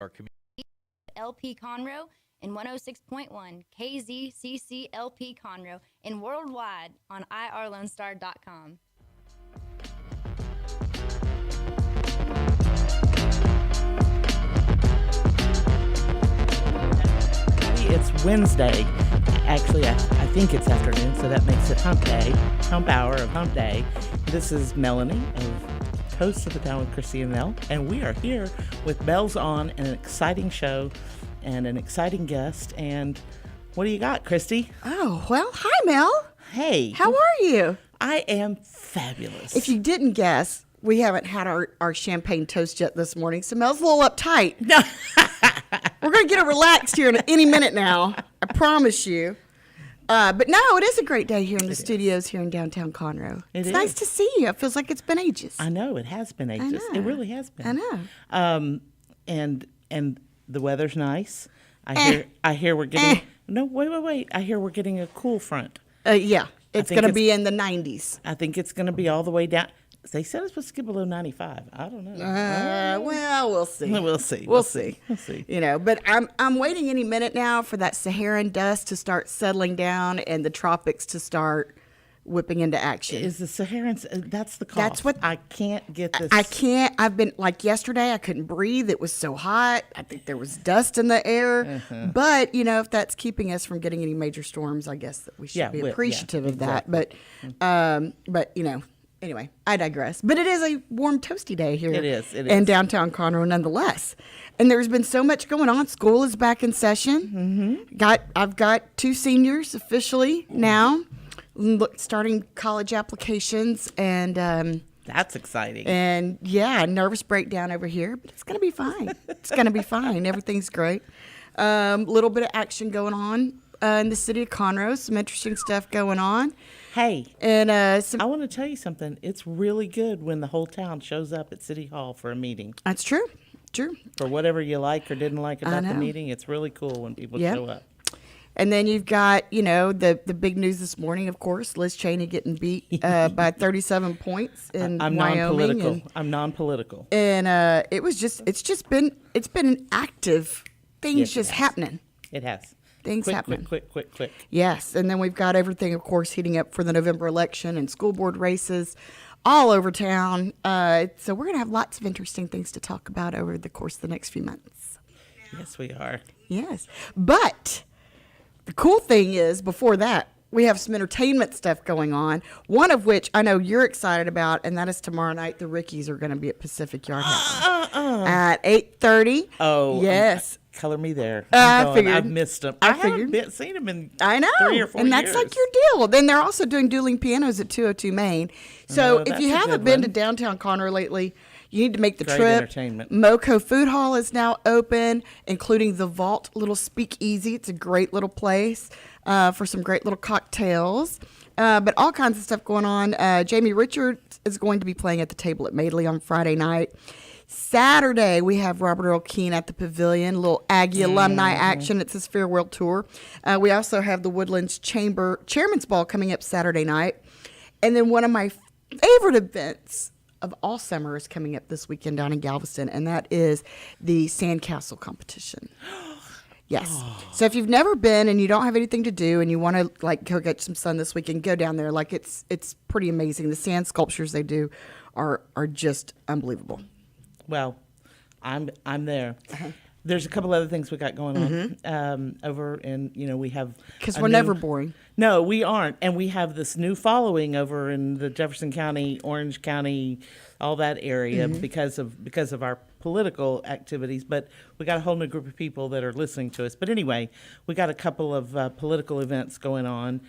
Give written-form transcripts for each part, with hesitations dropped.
our community. LP Conroe and 106.1 𝗧cie LP Conroe and worldwide on irlonestar.com. It's Wednesday. Actually, I think it's afternoon, so that makes it hump day, hump hour of hump day. This is Melanie, host of the Town with 𝗧cie and 𝗀𝗋, and we are here with bells on and an exciting show and an exciting guest. And what do you got, Christy? Oh, well, hi, Mel. Hey. How are you? I am fabulous. If you didn't guess, we haven't had our champagne toast yet this morning, so Mel's a little uptight. No. We're going to get her relaxed here in any minute now. I promise you. But no, it is a great day here in the studios here in downtown Conroe. It's nice to see you. It feels like it's been ages. I know, it has been ages. It really has been. I know. And the weather's nice. I hear we're getting No, wait. I hear we're getting a cool front. Yeah. It's going to be in the 90s. I think it's going to be all the way down. They said it's supposed to skip below 95. I don't know. Well, we'll see. We'll see. You know, but I'm waiting any minute now for that Saharan dust to start settling down and the tropics to start whipping into action. Is the Saharans? That's the cough. That's what I can't get this. I can't. I've been like yesterday. I couldn't breathe. It was so hot. I think there was dust in the air. But you know, if that's keeping us from getting any major storms, I guess that we should be appreciative of that. But you know. Anyway, I digress. But it is a warm, toasty day here. It is. In downtown Conroe, nonetheless. And there's been so much going on. School is back in session. I've got 2 seniors officially now, starting college applications, and that's exciting. And yeah, nervous breakdown over here, but it's gonna be fine. It's gonna be fine. Everything's great. Little bit of action going on in the city of Conroe. Some interesting stuff going on. Hey, and I want to tell you something. It's really good when the whole town shows up at City Hall for a meeting. That's true. For whatever you like or didn't like about the meeting, it's really cool when people show up. And then you've got, you know, the big news this morning, of course, Liz Cheney getting beat by 37 points in Wyoming. I'm non-political. And it's been an active things happening. It has. Things happening. Quick. Yes, and then we've got everything, of course, heating up for the November election and school board races all over town. So we're going to have lots of interesting things to talk about over the course of the next few months. Yes, we are. Yes, but the cool thing is, before that, we have some entertainment stuff going on, one of which I know you're excited about, and that is tomorrow night. The Rickies are going to be at Pacific Yard House at 8:30. Oh, yes. Color me there. I figured. I've missed them. I haven't seen them in 3 or 4 and that's years. like your deal. Then they're also doing dueling pianos at 202 Main. So if you haven't been to downtown Conroe lately, you need to make the trip. Entertainment. Moco Food Hall is now open, including the Vault little speakeasy. It's a great little place for some great little cocktails. But all kinds of stuff going on. Jamie Richards is going to be playing at the table at Madeley on Friday night. Saturday, we have Robert Earl Keen at the Pavilion, a little Aggie alumni action. It's his farewell tour. We also have the Woodlands Chamber Chairman's Ball coming up Saturday night. And then one of my favorite events of all summer is coming up this weekend down in Galveston, and that is the Sandcastle competition. Yes. Oh. So if you've never been and you don't have anything to do and you want to like go get some sun this weekend, go down there. Like it's pretty amazing. The sand sculptures they do are just unbelievable. Well, I'm there. There's a couple other things we got going on over in, you know, we have... Because we're never boring. No, we aren't. And we have this new following over in the Jefferson County, Orange County, all that area because of our political activities. But we got a whole new group of people that are listening to us. But anyway, we got a couple of political events going on.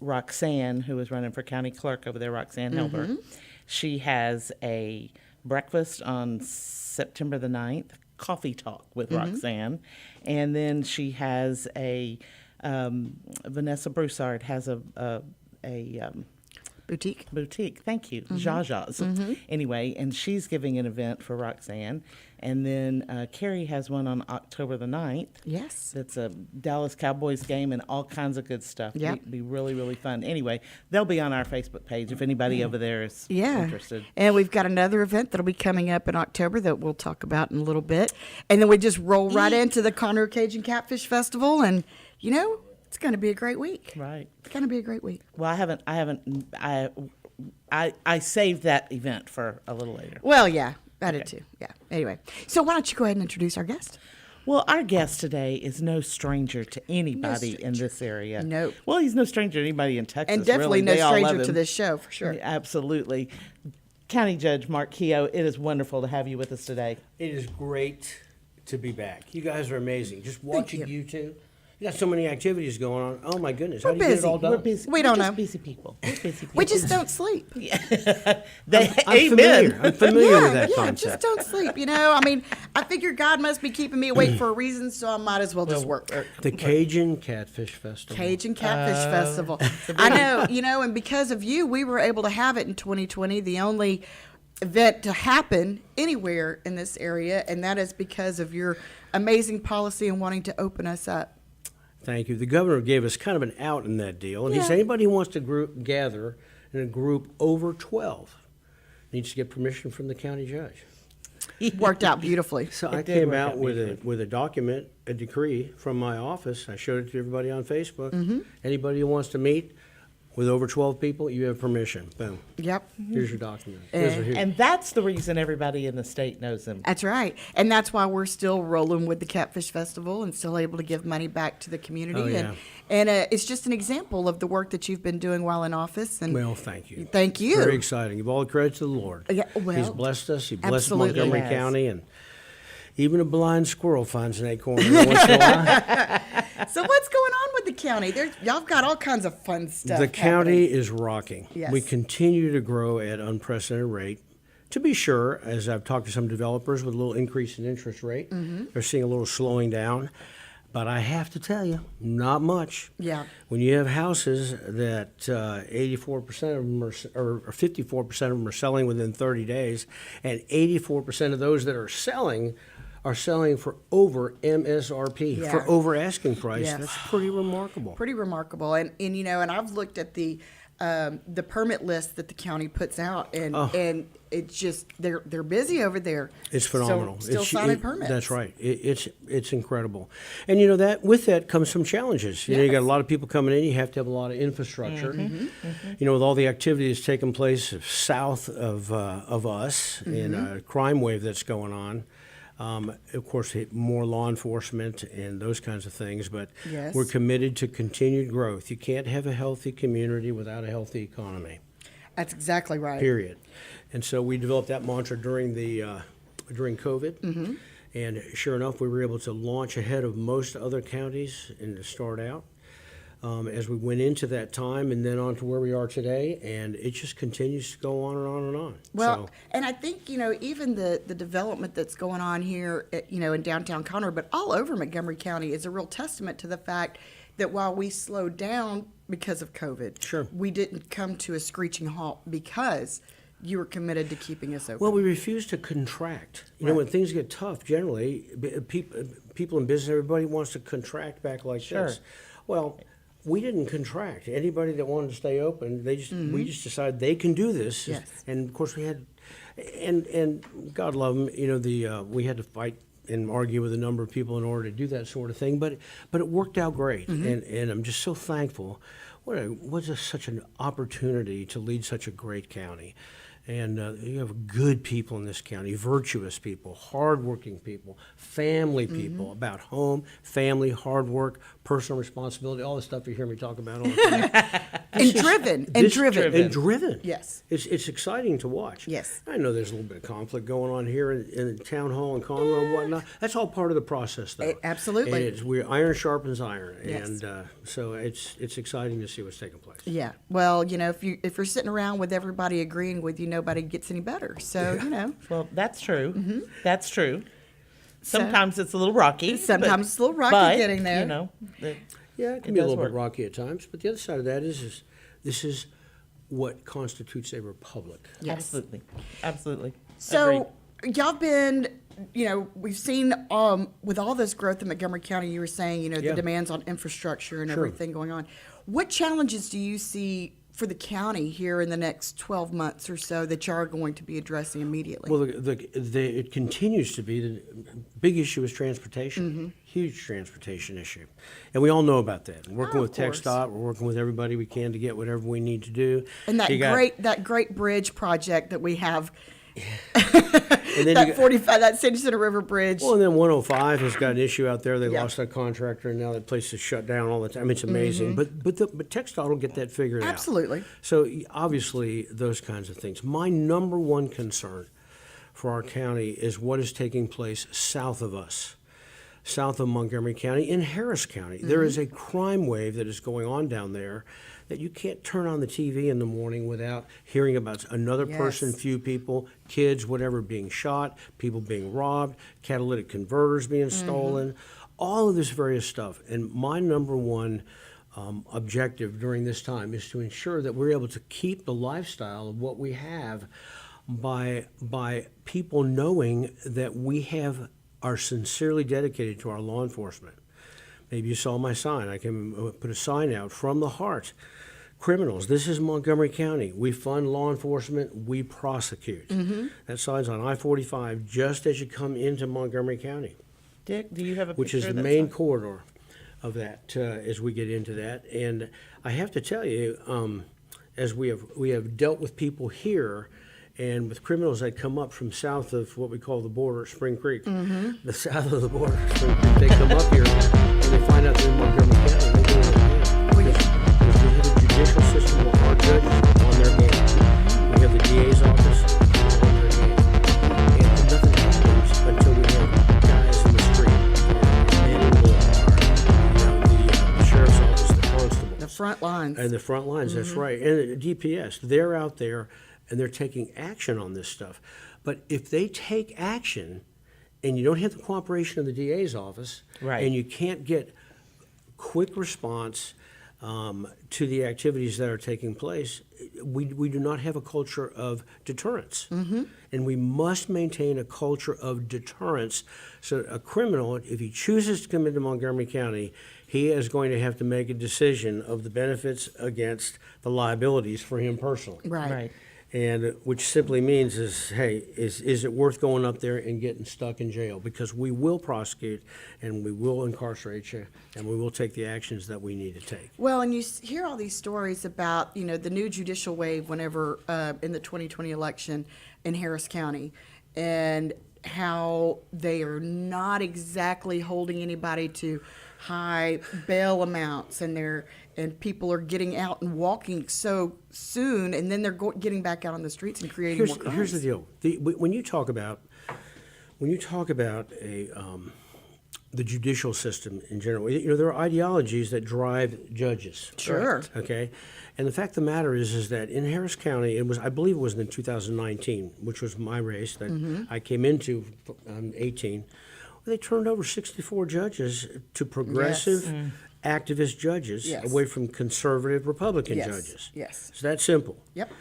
Roxanne, who is running for county clerk over there, Roxanne Helber, she has a breakfast on September the 9th, coffee talk with Roxanne. And then she has a, Vanessa Broussard has a Boutique. Thank you. 𝗧𝗏𝗏's. Anyway, and she's giving an event for Roxanne. And then Carrie has one on October the 9th. Yes. It's a Dallas Cowboys game and all kinds of good stuff. Yep. Be really, really fun. Anyway, they'll be on our Facebook page if anybody over there is interested. And we've got another event that'll be coming up in October that we'll talk about in a little bit. And then we just roll right into the Conroe Cajun Catfish Festival. And, it's going to be a great week. Right. It's going to be a great week. Well, I saved that event for a little later. Well, yeah. I did too. Yeah. Anyway, so why don't you go ahead and introduce our guest? Well, our guest today is no stranger to anybody in this area. No. Well, he's no stranger to anybody in Texas. And definitely really. no stranger to this show, for sure. Absolutely. County Judge Mark Keough, it is wonderful to have you with us today. It is great to be back. You guys are amazing. Just watching you two. You got so many activities going on. Oh my goodness! How do you get it all done? We're busy. We don't We're know. just busy people. We're busy people. We just don't sleep. I'm familiar. I'm familiar with that concept. Just don't sleep. I figure God must be keeping me awake for a reason, so I might as well just work. The Cajun Catfish Festival. Cajun Catfish Festival. I know, and because of you, we were able to have it in 2020, the only event to happen anywhere in this area, and that is because of your amazing policy and wanting to open us up. Thank you. The governor gave us kind of an out in that deal, and he said anybody who wants to gather in a group over 12 needs to get permission from the county judge. It worked out beautifully. So I came out with a document, a decree from my office. I showed it to everybody on Facebook. Anybody who wants to meet with over 12 people, you have permission. Boom. Yep. Here's your document. And that's the reason everybody in the state knows him. That's right. And that's why we're still rolling with the Catfish Festival and still able to give money back to the community. Oh, yeah. And it's just an example of the work that you've been doing while in office. And Well, thank you. Thank you. Very exciting. Give all the credit to the Lord. Yeah, well, He's blessed us. He blessed absolutely Montgomery has. County, and even a blind squirrel finds an acorn every once in a while. So what's going on with the county? Y'all got all kinds of fun stuff. The county happening. is rocking. Yes. We continue to grow at unprecedented rate. To be sure, as I've talked to some developers with a little increase in interest rate, they're seeing a little slowing down. But I have to tell you, not much. Yeah. When you have houses that 84% of them or 54% of them are selling within 30 days, and 84% of those that are selling for over MSRP, for over asking price. Yes. That's pretty remarkable. Pretty remarkable. And I've looked at the permit list that the county puts out, and it's just they're busy over there. It's phenomenal. Still signing permits. That's right. It's incredible. And that with that comes some challenges. You got a lot of people coming in. You have to have a lot of infrastructure. With all the activity that's taking place south of us in a crime wave that's going on. Of course, more law enforcement and those kinds of things, but we're committed to continued growth. You can't have a healthy community without a healthy economy. That's exactly right. Period. And so we developed that mantra during COVID, and sure enough, we were able to launch ahead of most other counties and to start out. As we went into that time and then on to where we are today, and it just continues to go on and on and on. Well, and I think, even the development that's going on here, in downtown Conroe, but all over Montgomery County is a real testament to the fact that while we slowed down because of COVID, we didn't come to a screeching halt because you were committed to keeping us open. Well, we refuse to contract. When things get tough, generally, people in business, everybody wants to contract back like this. Well, we didn't contract. Anybody that wanted to stay open, we just decided they can do this. Yes. And of course we had, and God love them, we had to fight and argue with a number of people in order to do that sort of thing, but it worked out great. And I'm just so thankful. What such an opportunity to lead such a great county. And you have good people in this county, virtuous people, hardworking people, family people, about home, family, hard work, personal responsibility, all the stuff you hear me talk about all the time. And driven. Yes. It's exciting to watch. Yes. I know there's a little bit of conflict going on here in the town hall and Conroe and whatnot. That's all part of the process, though. Absolutely. And iron sharpens iron. Yes. And so it's exciting to see what's taking place. Yeah. Well, if you're sitting around with everybody agreeing with you, nobody gets any better. So, Well, that's true. That's true. Sometimes it's a little rocky. Sometimes it's a little rocky getting there. Yeah, it can be a little bit rocky at times. But the other side of that is this is what constitutes a republic. Yes. Absolutely. Absolutely. So y'all been, we've seen with all this growth in Montgomery County, you were saying, the Yeah. demands on infrastructure and Sure. everything going on. What challenges do you see for the county here in the next 12 months or so that you are going to be addressing immediately? Well, it continues to be, the big issue is transportation, huge transportation issue. And we all know about that. We're working Oh, with of course. TxDOT, we're working with everybody we can to get whatever we need to do. And that You got- great bridge project that we have, and then that you got- 45, that City Center River Bridge. Well, and then 105 has got an issue out there. They Yeah. lost that contractor, and now that place is shut down all the time. I mean, it's amazing. But TxDOT will get that figured out. Absolutely. So obviously, those kinds of things. My number one concern for our county is what is taking place south of us, south of Montgomery County, in Harris County. There is a crime wave that is going on down there that you can't turn on the TV in the morning without hearing about another person, Yes. few people, kids, whatever, being shot, people being robbed, catalytic converters being stolen, all of this various stuff. And my number one objective during this time is to ensure that we're able to keep the lifestyle of what we have by people knowing that we are sincerely dedicated to our law enforcement. Maybe you saw my sign. I can put a sign out, from the heart. Criminals, this is Montgomery County. We fund law enforcement, we prosecute. That sign's on I-45 just as you come into Montgomery County, Dick, do you have a which picture is the of that main sign? corridor of that as we get into that. And I have to tell you, as we have dealt with people here and with criminals that come up from south of what we call the border, Spring Creek, the south of the border, Spring Creek, they come up here and they find out they're in Montgomery County. They go in because we have a judicial system where our judges are on their game. We have the DA's office on their game. And nothing happens until we have guys in the street, men in law, the sheriff's office, the constables. The front lines. And the front lines, that's right. And the DPS, they're out there and they're taking action on this stuff. But if they take action and you don't have the cooperation of the DA's office, Right. and you can't get quick response to the activities that are taking place, we do not have a culture of deterrence. And we must maintain a culture of deterrence so that a criminal, if he chooses to come into Montgomery County, he is going to have to make a decision of the benefits against the liabilities for him personally. Right. Right. And which simply means is, hey, is it worth going up there and getting stuck in jail? Because we will prosecute and we will incarcerate you and we will take the actions that we need to take. Well, and you hear all these stories about, the new judicial wave whenever in the 2020 election in Harris County, and how they are not exactly holding anybody to high bail amounts, and people are getting out and walking so soon, and then they're getting back out on the streets and creating more crimes. Here's the deal. When you talk about the judicial system in general, there are ideologies that drive judges. Sure. Okay, and the fact of the matter is that in Harris County, I believe it was in 2019, which was my race that I came into 18. They turned over 64 judges to progressive activist judges Yes. away from conservative Republican Yes. judges. Yes. It's that simple. Yep.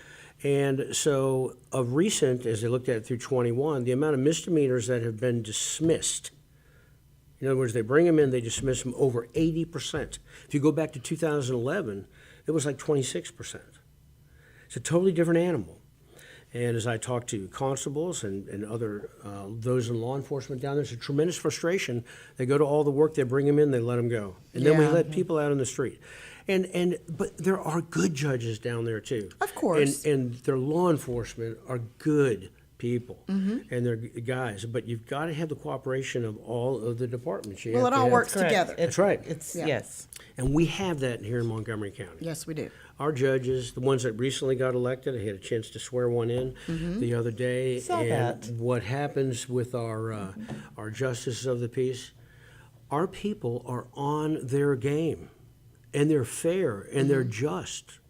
And so of recent, as they looked at it through 21, the amount of misdemeanors that have been dismissed, in other words, they bring them in, they dismiss them over 80%. If you go back to 2011, it was like 26%. It's a totally different animal. And as I talk to constables and other those in law enforcement down there, there's a tremendous frustration. They go to all the work, they bring them in, they let them go. And then we Yeah. let people out on the street. But there are good judges down there too. Of course. And their law enforcement are good people, and they're guys. But you've got to have the cooperation of all of the departments. You Well, have it to all have- works Correct. together. It's, That's right. It's Yeah. yes. And we have that here in Montgomery County. Yes, we do. Our judges, the ones that recently got elected, I had a chance to swear one in the other day. Saw and that. what happens with our justices of the peace, our people are on their game, and they're fair, and they're just.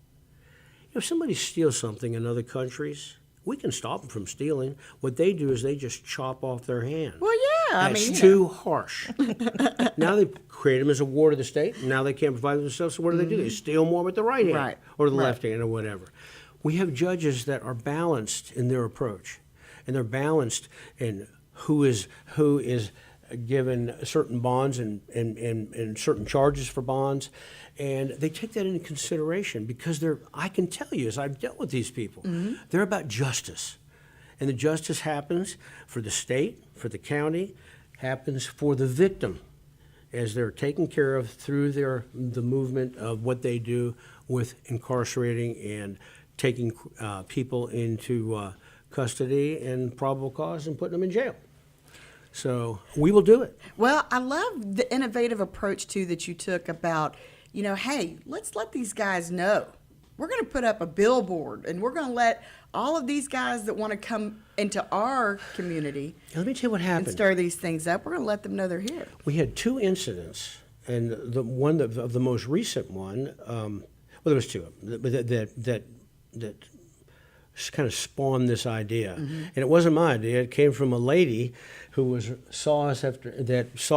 If somebody steals something in other countries, we can stop them from stealing. What they do is they just chop off their hand. Well, yeah. That's too harsh. Now they create them as a ward of the state. And now they can't provide themselves. So what do? They steal more with the right hand Right, or the right. left hand or whatever. we have judges that are balanced in their approach, and they're balanced in who is given certain bonds and certain charges for bonds, and they take that into consideration because I can tell you, as I've dealt with these people, they're about justice. And the justice happens for the state, for the county, happens for the victim as they're taken care of through the movement of what they do with incarcerating and taking people into custody and probable cause and putting them in jail. So we will do it. Well, I love the innovative approach, too, that you took about, hey, let's let these guys know. We're going to put up a billboard, and we're going to let all of these guys that want to come into our community Let me tell you what happened. and stir these things up. We're going to let them know they're here. We had 2 incidents, and the one of the most recent one, well, there was 2 that kind of spawned this idea, and it wasn't my idea. It came from a lady who saw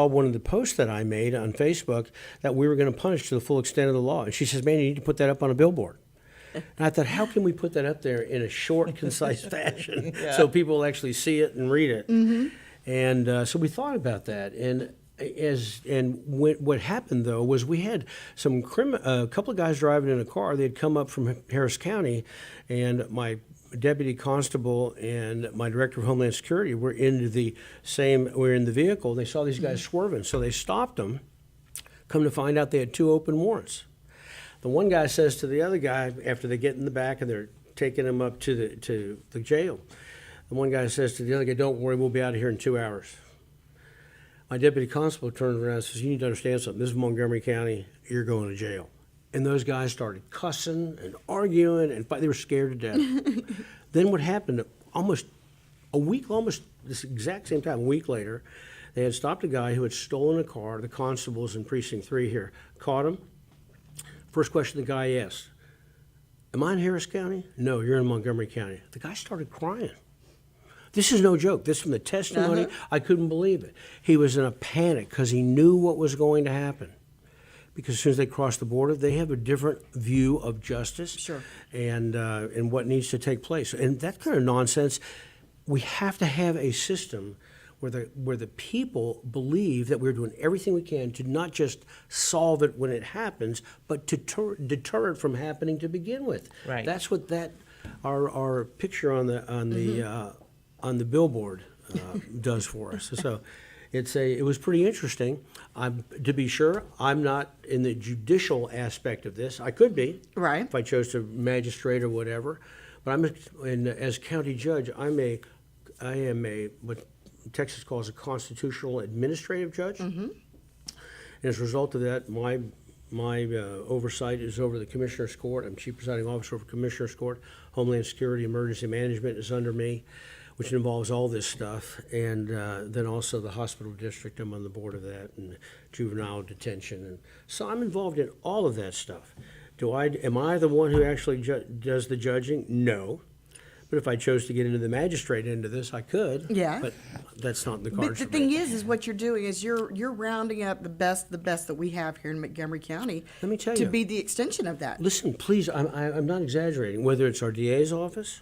one of the posts that I made on Facebook that we were going to punish to the full extent of the law, and she says, "Man, you need to put that up on a billboard." And I thought, how can we put that up there in a short, concise fashion so people will actually see it and read it? And so we thought about that. What happened, though, was we had a couple of guys driving in a car. They had come up from Harris County, and my deputy constable and my director of Homeland Security were in the vehicle. They saw these guys swerving, so they stopped them. Come to find out, they had 2 open warrants. The one guy says to the other guy, after they get in the back and they're taking him up to the jail, the one guy says to the other guy, "Don't worry, we'll be out of here in 2 hours." My deputy constable turns around and says, "You need to understand something. This is Montgomery County. You're going to jail." And those guys started cussing and arguing, and they were scared to death. Then what happened, almost this exact same time, a week later, they had stopped a guy who had stolen a car. The constables in Precinct 3 here caught him. First question the guy asked, "Am I in Harris County?" "No, you're in Montgomery County." The guy started crying. This is no joke. This from the testimony. I couldn't believe it. He was in a panic because he knew what was going to happen. Because as soon as they cross the border, they have a different view of justice and what needs to take place. And that kind of nonsense, we have to have a system where the people believe that we're doing everything we can to not just solve it when it happens, but to deter it from happening to begin with. Right. That's what our picture on the billboard does for us. So it was pretty interesting. To be sure, I'm not in the judicial aspect of this. I could be, Right. if I chose to magistrate or whatever. But as county judge, I am a what Texas calls a constitutional administrative judge. And as a result of that, my oversight is over the Commissioner's Court. I'm Chief Presiding Officer over Commissioner's Court. Homeland Security, Emergency Management is under me, which involves all this stuff. And then also the hospital district, I'm on the board of that, and juvenile detention. And so I'm involved in all of that stuff. Am I the one who actually does the judging? No. But if I chose to get into the magistrate end of this, I could. Yeah. But that's not in the But cards the for thing me. is what you're doing is you're rounding up the best that we have here in Montgomery County. Let me tell to you. be the extension of that. Listen, please, I'm not exaggerating. Whether it's our DA's office,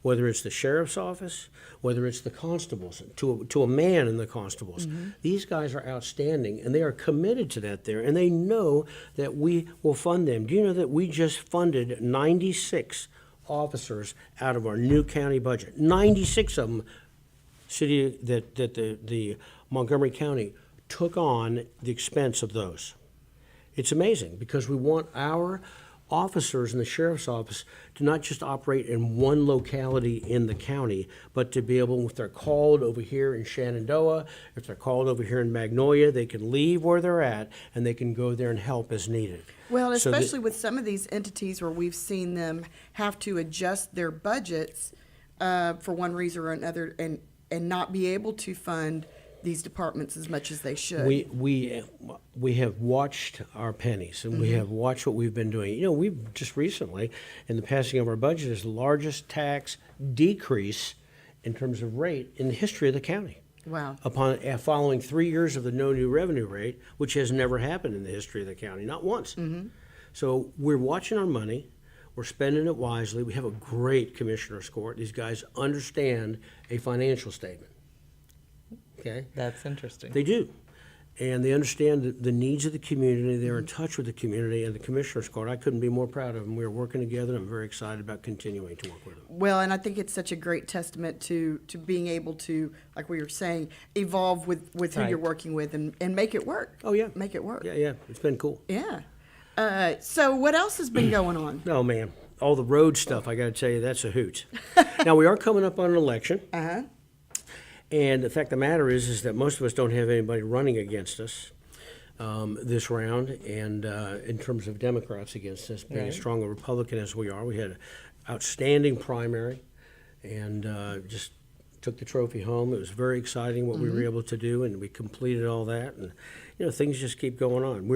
whether it's the sheriff's office, whether it's the constables, to a man in the constables, these guys are outstanding, and they are committed to that there, and they know that we will fund them. Do you know that we just funded 96 officers out of our new county budget? 96 of them, the Montgomery County took on the expense of those. It's amazing because we want our officers in the sheriff's office to not just operate in one locality in the county, but to be able, if they're called over here in Shenandoah, if they're called over here in Magnolia, they can leave where they're at and they can go there and help as needed. Well, So especially with some of these entities where we've seen them have to adjust their budgets for one reason or another and not be able to fund these departments as much as they should. We have watched our pennies, and we have watched what we've been doing. You know, we've just recently, in the passing of our budget, is the largest tax decrease in terms of rate in the history of the county. Wow. Upon following 3 years of the no new revenue rate, which has never happened in the history of the county, not once. So we're watching our money. We're spending it wisely. We have a great commissioner's court. These guys understand a financial statement. Okay? That's interesting. They do. And they understand the needs of the community. They're in touch with the community, and the commissioner's court, I couldn't be more proud of them. We're working together, and I'm very excited about continuing to work with them. Well, and I think it's such a great testament to being able to, like we were saying, evolve with who Right. you're working with and make it work. Oh, yeah. Make it work. Yeah, it's been cool. Yeah. So what else has been going on? Oh, man, all the road stuff, I got to tell you, that's a hoot. Now, we are coming up on an election. Uh-huh. And the fact of the matter is that most of us don't have anybody running against us this round. And in terms of Democrats against us, being as strong a Republican as we are, we had an outstanding primary and just took the trophy home. It was very exciting what we were able to do, and we completed all that. And things just keep going on.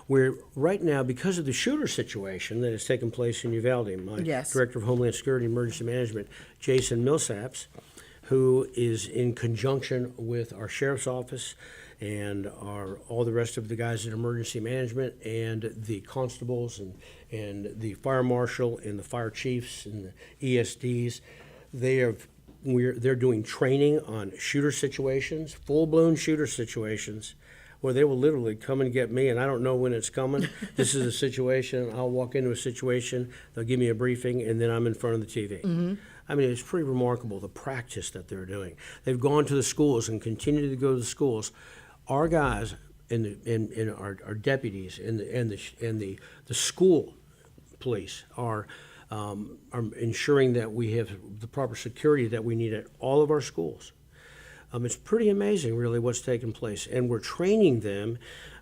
We're right now, because of the shooter situation that has taken place in Uvalde. My Yes. Director of Homeland Security and Emergency Management, Jason Millsaps, who is in conjunction with our sheriff's office and all the rest of the guys in emergency management and the constables and the fire marshal and the fire chiefs and the ESDs. They're doing training on shooter situations, full-blown shooter situations, where they will literally come and get me, and I don't know when it's coming. This is a situation. I'll walk into a situation, they'll give me a briefing, and then I'm in front of the TV. I mean, it's pretty remarkable, the practice that they're doing. They've gone to the schools and continue to go to the schools. Our guys and our deputies and the school police are ensuring that we have the proper security that we need at all of our schools. It's pretty amazing, really, what's taken place. And we're training them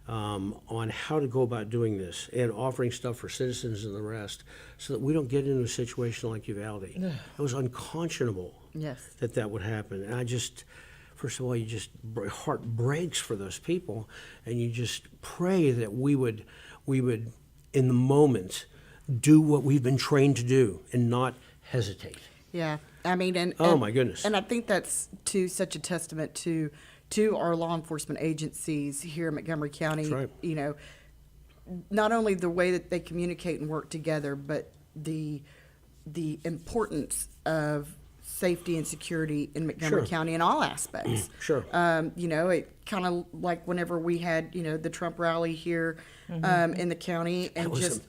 on how to go about doing this and offering stuff for citizens and the rest so that we don't get into a situation like Uvalde. It was unconscionable Yes. that would happen. And I just, first of all, heart breaks for those people, and you just pray that we would, in the moment, do what we've been trained to do and not hesitate. Yeah. I mean, Oh, my goodness. And I think that's such a testament to our law enforcement agencies here in Montgomery County. That's right. Not only the way that they communicate and work together, but the importance of safety and security in Montgomery Sure. County in all aspects. Sure. It kind of like whenever we had, the Trump rally here in the county, and was just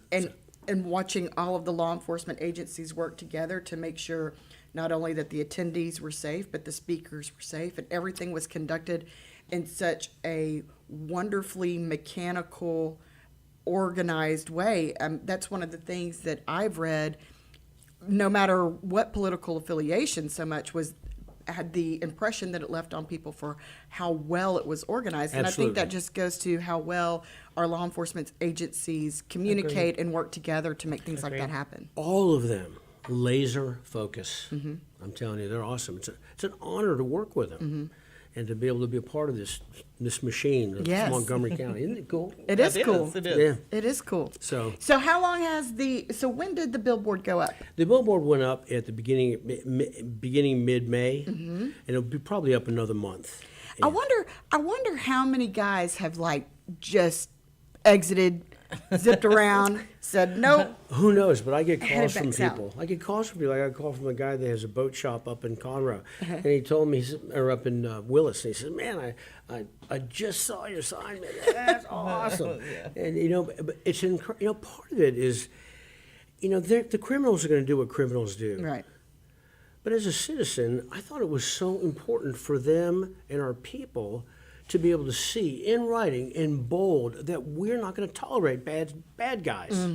and watching all of the law enforcement agencies work together to make sure not only that the attendees were safe, but the speakers were safe, and everything was conducted in such a wonderfully mechanical, organized way. That's one of the things that I've read, no matter what political affiliation so much, had the impression that it left on people for how well it was organized. And Absolutely. I think that just goes to how well our law enforcement agencies communicate and work together to make things like that happen. All of them, laser focus. I'm telling you, they're awesome. It's an honor to work with them and to be able to be a part of this machine of Yes. Montgomery County. Isn't it cool? It is cool. It is. Yeah. It is cool. So how long has when did the billboard go up? the billboard went up at the beginning mid-May, and it'll be probably up another month. I wonder how many guys have just exited, zipped around, said nope. Who knows? But I get Headed calls from back south. people. I get calls from people. I got a call from a guy that has a boat shop up in Conroe, and he told me, or up in Willis, and he said, "Man, I just saw your sign, man. That's awesome." And but it's part of it is, the criminals are going to do what criminals do. Right. But as a citizen, I thought it was so important for them and our people to be able to see in writing, in bold, that we're not going to tolerate bad guys.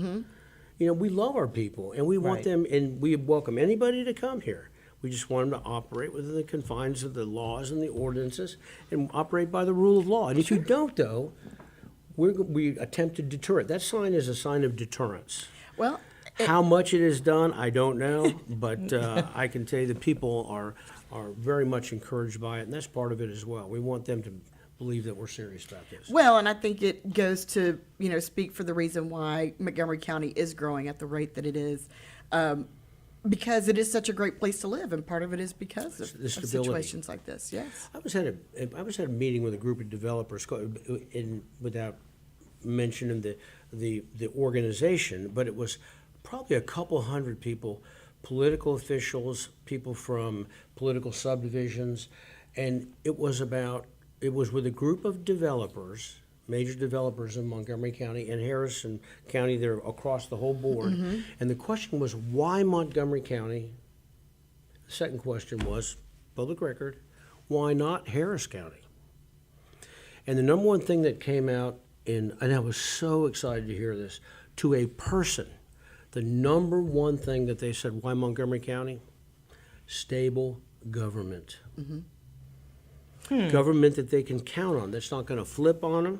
We love our people, and we want Right. them, and we welcome anybody to come here. We just want them to operate within the confines of the laws and the ordinances and operate by the rule of law. And if you don't, though, we attempt to deter it. That sign is a sign of deterrence. Well, How much it is done, I don't know, but I can tell you the people are very much encouraged by it, and that's part of it as well. We want them to believe that we're serious about this. well, and I think it goes to speak for the reason why Montgomery County is growing at the rate that it is, because it is such a great place to live, and part of it is because of The stability. situations like this. Yes. I was at a meeting with a group of developers, without mentioning the organization, but it was probably a couple hundred people, political officials, people from political subdivisions, and it was with a group of developers, major developers in Montgomery County and Harrison County. They're across the whole board. And the question was, why Montgomery County? The second question was, public record, why not Harris County? And the number one thing that came out and I was so excited to hear this, to a person, the number one thing that they said, why Montgomery County? Stable government. Government that they can count on, that's not going to flip on them,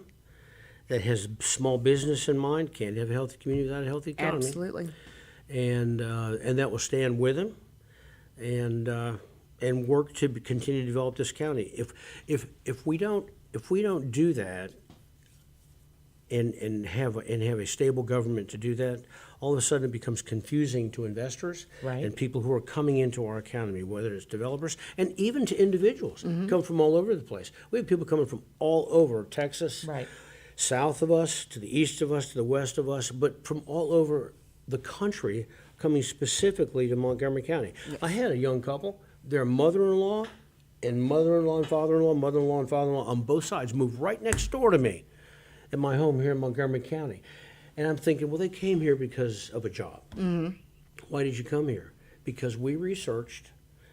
that has small business in mind, can't have a healthy community without a healthy economy. Absolutely. And that will stand with them and work to continue to develop this county. If we don't do that and have a stable government to do that, all of a sudden it becomes confusing to investors Right. and people who are coming into our economy, whether it's developers and even to individuals come from all over the place. We have people coming from all over Texas, Right. south of us, to the east of us, to the west of us, but from all over the country coming specifically to Montgomery County. I had a young couple, their mother-in-law and mother-in-law and father-in-law, mother-in-law and father-in-law on both sides moved right next door to me at my home here in Montgomery County. And I'm thinking, well, they came here because of a job. Why did you come here? Because we researched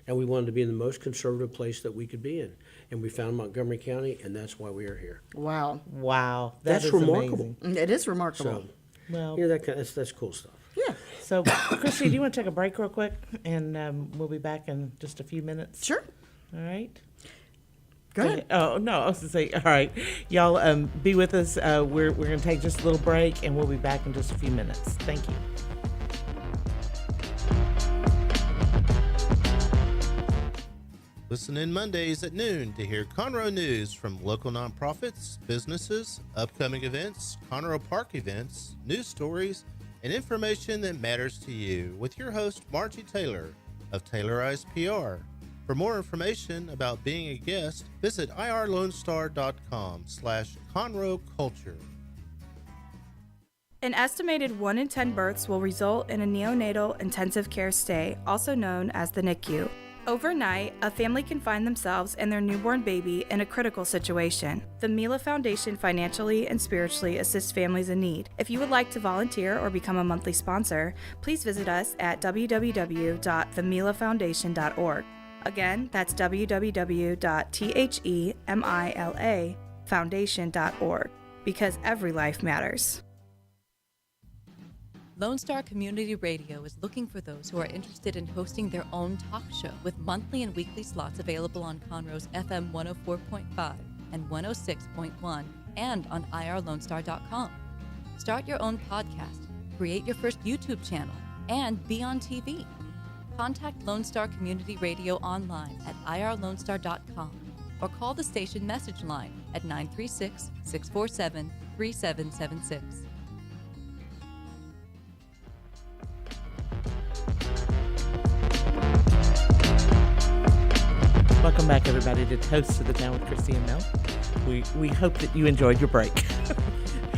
and we wanted to be in the most conservative place that we could be in. And we found Montgomery County, and that's why we are here. Wow. Wow. That's is remarkable. amazing. It is remarkable. So, Well, you know, that's cool stuff. Yeah. so Christy, do you want to take a break real quick? And we'll be back in just a few minutes. Sure. All right. Go ahead. Oh, no, I was going to say, all right, y'all be with us. We're going to take just a little break, and we'll be back in just a few minutes. Thank you. Listen in Mondays at noon to hear Conroe news from local nonprofits, businesses, upcoming events, Conroe Park events, news stories, and information that matters to you with your host, Margie Taylor of Taylorized PR. For more information about being a guest, visit irlonestar.com/Conroe Culture. An estimated 1 in 10 births will result in a neonatal intensive care stay, also known as the NICU. Overnight, a family can find themselves and their newborn baby in a critical situation. The 𝗵𝗆 Foundation financially and spiritually assists families in need. If you would like to volunteer or become a monthly sponsor, please visit us at www.the𝗵𝗆foundation.org. Again, that's www.𝗵𝗆foundation.org, because every life matters. Lonestar Community Radio is looking for those who are interested in hosting their own talk show with monthly and weekly slots available on Conroe's FM 104.5 and 106.1 and on irlonestar.com. Start your own podcast, create your first YouTube channel, and be on TV. Contact Lonestar Community Radio online at irlonestar.com or call the station message line at 936-647-3776. Welcome back, everybody, to Toast to the Town with Christy and Mel. We hope that you enjoyed your break.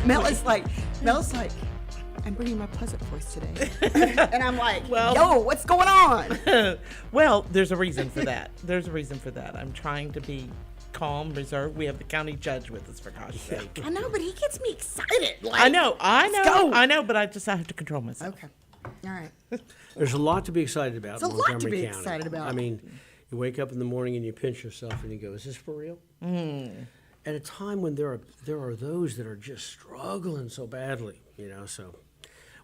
Mel's like, I'm bringing my pleasant voice today. And I'm like, Well- yo, what's going on? Well, there's a reason for that. I'm trying to be calm, reserved. We have the county judge with us, for gosh sake. I know, but he gets me excited. Like, I know, go. but I have to control myself. Okay. All right. There's a lot to be excited about There's in a lot to Montgomery be County. excited about. I mean, you wake up in the morning and you pinch yourself and you go, is this for real? At a time when there are those that are just struggling so badly, you know, so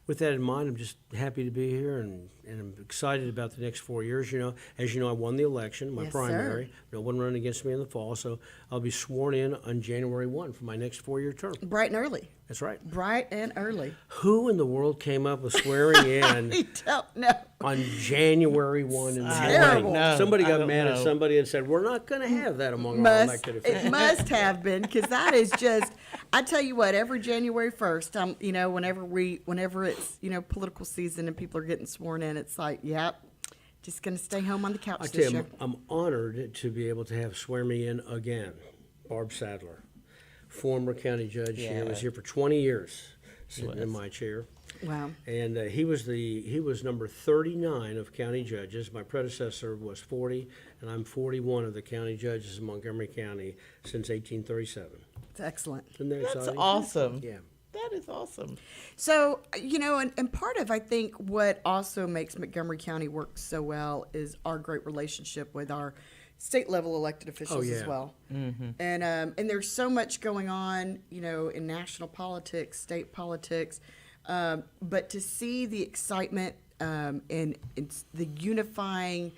with that in mind, I'm just happy to be here and I'm excited about the next 4 years. You know, as you know, I won the election, my Yes, primary. sir. No one running against me in the fall, so I'll be sworn in on January 1 for my next 4-year term. Bright and early. That's right. Bright and early. Who in the world came up with swearing in I don't know. on January 1 in the terrible. morning? Somebody I got don't mad at know. somebody and said, we're not going to have that among our elected officials. It must have been, because that is just, I tell you what, every January 1st, you know, whenever it's, you know, political season and people are getting sworn in, it's like, yep, just going to stay home on the couch I this tell you, year. I'm honored to be able to have swear me in again. Barb Sadler, former county judge here, was here for 20 years, sitting in my chair. Wow. And he was number 39 of county judges. My predecessor was 40, and I'm 41 of the county judges in Montgomery County since 1837. It's excellent. Isn't that That's exciting? awesome. Yeah. That is awesome. So, and part of, I think, what also makes Montgomery County work so well is our great relationship with our state level elected officials as yeah. well. And there's so much going on, in national politics, state politics, but to see the excitement and it's the unifying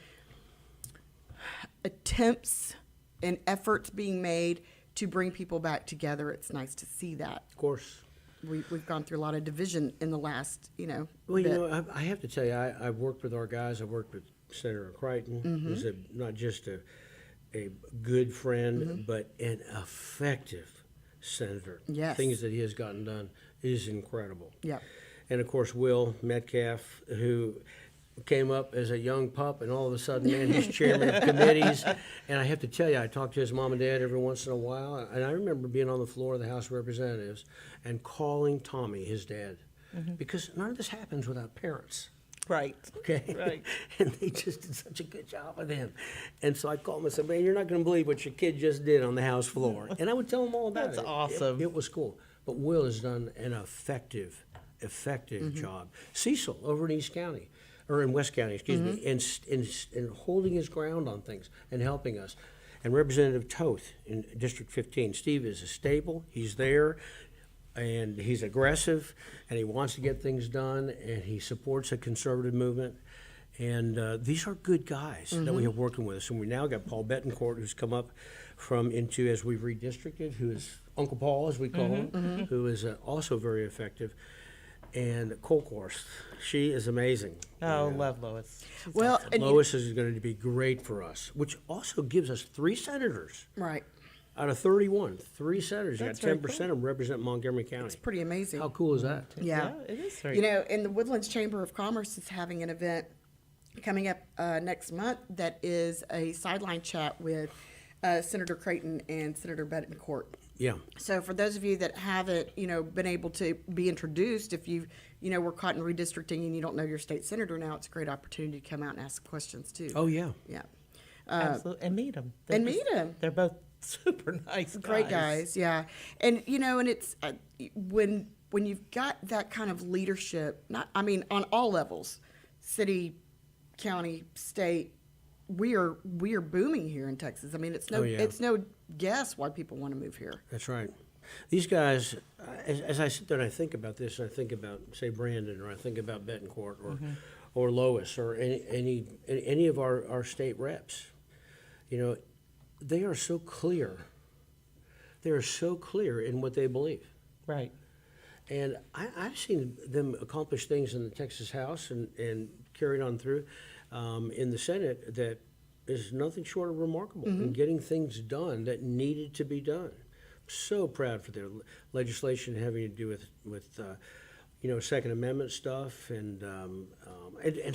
attempts and efforts being made to bring people back together, it's nice to see that. Of course. We've gone through a lot of division in the last, Well, bit. I have to tell you, I've worked with our guys. I've worked with Senator Crichton, who's not just a good friend, but an effective senator. Yes. Things that he has gotten done is incredible. Yeah. And of course, Will Metcalf, who came up as a young pup, and all of a sudden, man, he's chairman of committees. And I have to tell you, I talk to his mom and dad every once in a while, and I remember being on the floor of the House of Representatives and calling Tommy, his dad, because none of this happens without parents. Right. Okay. Right. And they just did such a good job with him. And so I called him and said, man, you're not going to believe what your kid just did on the House floor. And I would tell him all about That's it. awesome. It was cool. But Will has done an effective job. Cecil over in East County, or in West County, excuse me, in holding his ground on things and helping us. And Representative Toth in District 15, Steve is stable. He's there. And he's aggressive, and he wants to get things done, and he supports a conservative movement. And these are good guys that we have working with us. And we now got Paul Betancourt, who's come up from into, as we've redistricted, who is Uncle Paul, as we call him, who is also very effective. And Colcorst, she is amazing. Oh, love Lois. Well, and Lois is going to be great for us, which also gives us 3 senators. right. Out of 31, 3 senators. You got That's very 10% of them represent Montgomery County. It's pretty amazing. How cool is that? Yeah. It is very And the Woodlands Chamber of Commerce is having an event coming up next month that is a sideline chat with Senator Creighton and Senator Betancourt. Yeah. So for those of you that haven't, been able to be introduced, if you, were caught in redistricting and you don't know your state senator now, it's a great opportunity to come out and ask questions too. Oh, yeah. Yeah. absolutely, and meet them. meet 'em. They're both super nice guys. Great guys, yeah. And and it's when you've got that kind of leadership, on all levels, city, county, state, we are booming here in Texas. It's no Oh, yeah. it's no guess why people want to move here. That's right. These guys, as I sit there and I think about this, I think about, say, Brandon, or I think about Betancourt, or Lois, or any of our state reps. They are so clear. They are so clear in what they believe. Right. And I've seen them accomplish things in the Texas House and carried on through in the Senate that is nothing short of remarkable in getting things done that needed to be done. So proud for their legislation having to do with Second Amendment stuff and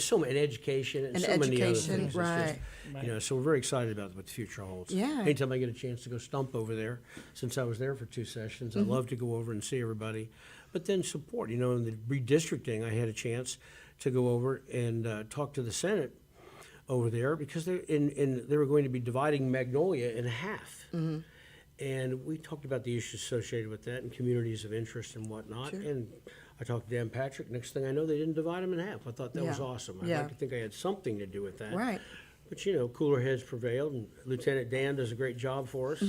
so many, and education and so many other education, things. It's right. just, so we're very excited about what the future holds. Yeah. Anytime I get a chance to go stump over there, since I was there for 2 sessions, I love to go over and see everybody, but then support. In the redistricting, I had a chance to go over and talk to the Senate over there because they were going to be dividing Magnolia in half. And we talked about the issues associated with that and communities of interest and whatnot. Sure. And I talked to Dan Patrick. Next thing I know, they didn't divide them in half. I thought that was Yeah. awesome. I'd Yeah. like to think I had something to do with that. Right. But cooler heads prevailed, and Lieutenant Dan does a great job for us.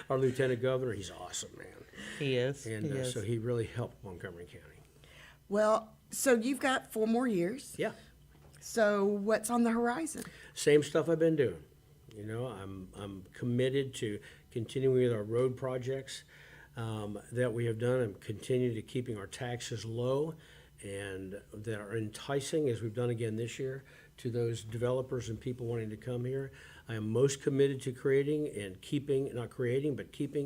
Our Lieutenant Governor, he's awesome, man. He is. And he is. so he really helped Montgomery County. Well, so you've got 4 more years. Yeah. So what's on the horizon? Same stuff I've been doing. I'm committed to continuing with our road projects that we have done. I'm continuing to keeping our taxes low and that are enticing, as we've done again this year, to those developers and people wanting to come here. I am most committed to creating and keeping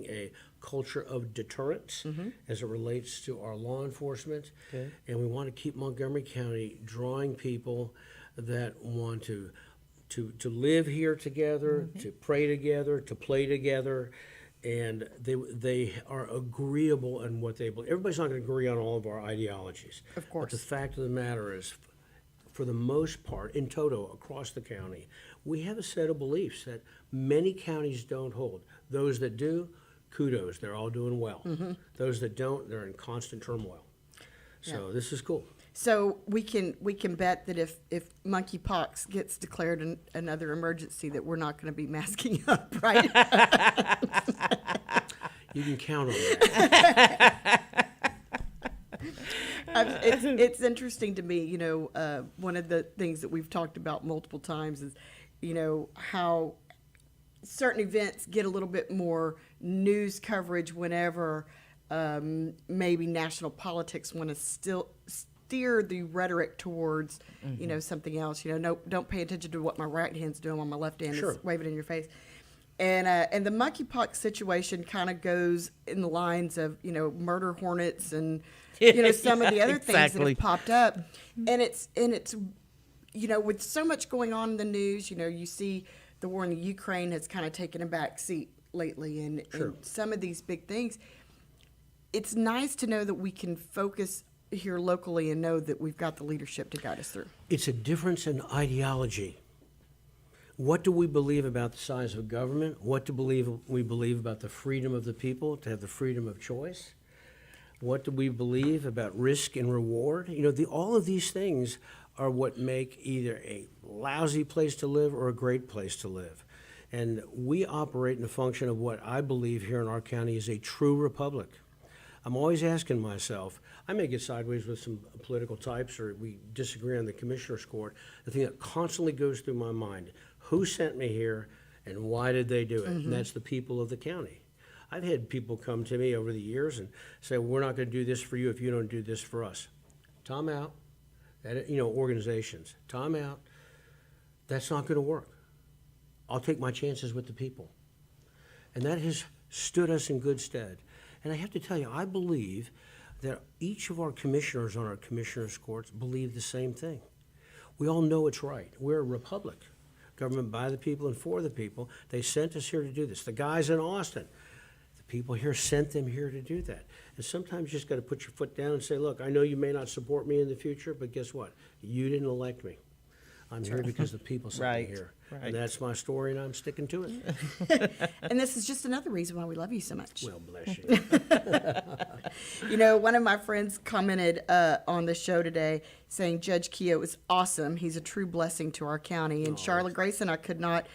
a culture of deterrence as it relates to our law enforcement. Okay. And we want to keep Montgomery County drawing people that want to live here together, to pray together, to play together, and they are agreeable in what they believe. Everybody's not going to agree on all of our ideologies. Of course. But the fact of the matter is, for the most part, in toto, across the county, we have a set of beliefs that many counties don't hold. Those that do, kudos, they're all doing well. Those that don't, they're in constant turmoil. So this is cool. So we can bet that if monkeypox gets declared another emergency, that we're not going to be masking up, right? You can count on that. It's interesting to me, one of the things that we've talked about multiple times is, how certain events get a little bit more news coverage whenever maybe national politics want to still steer the rhetoric towards, something else. No, don't pay attention to what my right hand's doing while my left hand Sure. is waving in your face. And the monkeypox situation kind of goes in the lines of, murder hornets and, some of the other things that Exactly. have popped up. And it's, with so much going on in the news, you see the war in the Ukraine has kind of taken a back seat lately, and some of these big things. It's nice to know that we can focus here locally and know that we've got the leadership to guide us through. It's a difference in ideology. What do we believe about the size of government? What do we believe about the freedom of the people to have the freedom of choice? What do we believe about risk and reward? All of these things are what make either a lousy place to live or a great place to live. And we operate in the function of what I believe here in our county is a true republic. I'm always asking myself, I may get sideways with some political types or we disagree on the commissioner's court. The thing that constantly goes through my mind, who sent me here and why did they do it? And that's the people of the county. I've had people come to me over the years and say, we're not going to do this for you if you don't do this for us. Time out. Organizations, time out. That's not going to work. I'll take my chances with the people. And that has stood us in good stead. And I have to tell you, I believe that each of our commissioners on our commissioners' courts believe the same thing. We all know it's right. We're a republic, government by the people and for the people. They sent us here to do this. The guys in Austin, the people here sent them here to do that. And sometimes you just got to put your foot down and say, look, I know you may not support me in the future, but guess what? You didn't elect me. I'm here because the people sent me here. Right. And that's my story, and I'm sticking to it. And this is just another reason why we love you so much. Well, bless you. One of my friends commented on the show today saying Judge Keough is awesome. He's a true blessing to our county. And Charlotte Grayson, I could not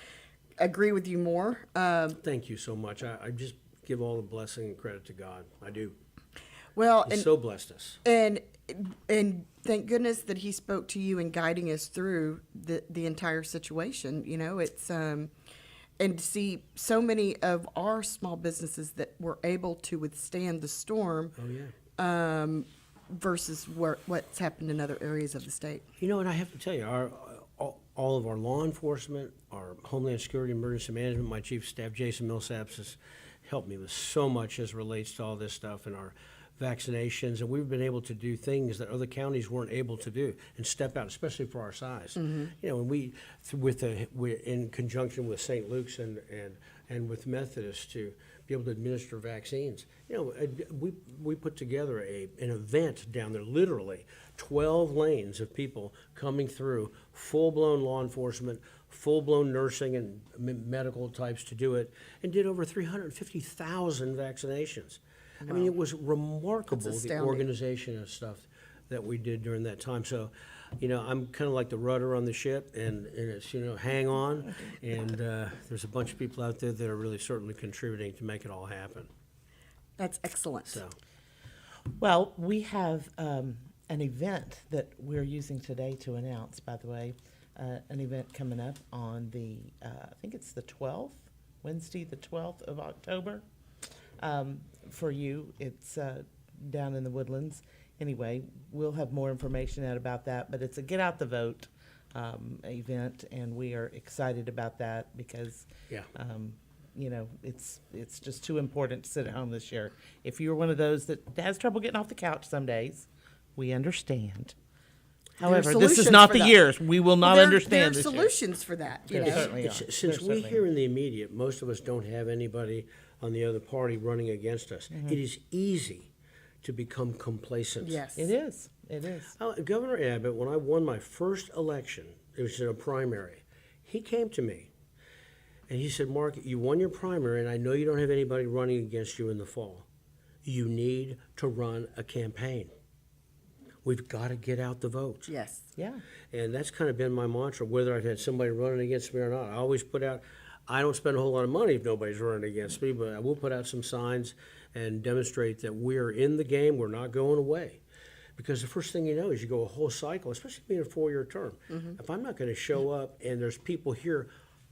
agree with you more. Thank you so much. I just give all the blessing and credit to God. I do. Well, He's so blessed us. And thank goodness that he spoke to you in guiding us through the entire situation. It's and to see so many of our small businesses that were able to withstand the storm. Oh, yeah. Versus what's happened in other areas of the state. And I have to tell you, all of our law enforcement, our Homeland Security, Emergency Management, my Chief of Staff, Jason Millsaps, has helped me with so much as relates to all this stuff and our vaccinations, and we've been able to do things that other counties weren't able to do and step out, especially for our size. And we in conjunction with St. Luke's and with Methodist to be able to administer vaccines. We put together an event down there, literally 12 lanes of people coming through, full-blown law enforcement, full-blown nursing and medical types to do it, and did over 350,000 vaccinations. Wow. I mean, it was remarkable, the organization of stuff that we did during that time. So, I'm kind of like the rudder on the ship, and it's, hang on. And there's a bunch of people out there that are really certainly contributing to make it all happen. That's excellent. So, Well, we have an event that we're using today to announce, by the way, an event coming up on the, I think it's the 12th, Wednesday, the 12th of October. For you, it's down in the Woodlands. Anyway, we'll have more information out about that, but it's a Get Out the Vote event, and we are excited about that because, it's just too important to sit at home this year. If you're one of those that has trouble getting off the couch some days, we understand. However, this is solutions not for the that. year. We will not There understand are this year. solutions for that. There certainly are. since There we certainly here are. in the immediate, most of us don't have anybody on the other party running against us. It is easy to become complacent. Yes. It is. It is. Governor Abbott, when I won my first election, it was in a primary, he came to me and he said, Mark, you won your primary and I know you don't have anybody running against you in the fall. You need to run a campaign. We've got to get out the vote. Yes. Yeah. And that's kind of been my mantra, whether I've had somebody running against me or not. I always put out, I don't spend a whole lot of money if nobody's running against me, but I will put out some signs and demonstrate that we're in the game, we're not going away. Because the first thing you know is you go a whole cycle, especially being a 4-year term. If I'm not going to show up and there's people here,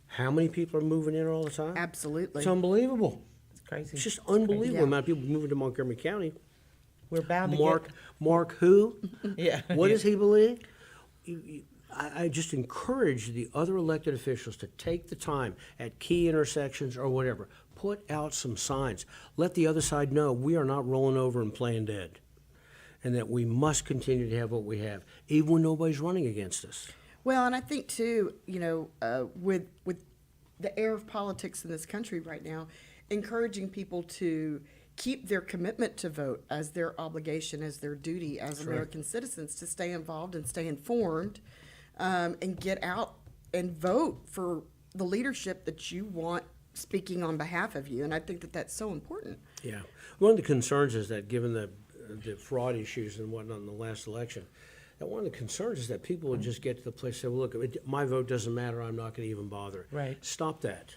how many people are moving in all the time? Absolutely. It's unbelievable. It's crazy. It's just unbelievable Yeah. the amount of people moving to Montgomery County. We're bound to Mark who? get... Yeah. What yeah. does he believe? I just encourage the other elected officials to take the time at key intersections or whatever, put out some signs. Let the other side know we are not rolling over and playing dead, and that we must continue to have what we have, even when nobody's running against us. Well, and I think too, with the air of politics in this country right now, encouraging people to keep their commitment to vote as their obligation, as their duty as American citizens, to stay involved and stay informed, and get out and vote for the leadership that you want speaking on behalf of you. And I think that that's so important. Yeah. One of the concerns is that given the fraud issues and whatnot in the last election, that one of the concerns is that people would just get to the place and say, well, look, my vote doesn't matter, I'm not going to even bother. Right. Stop that.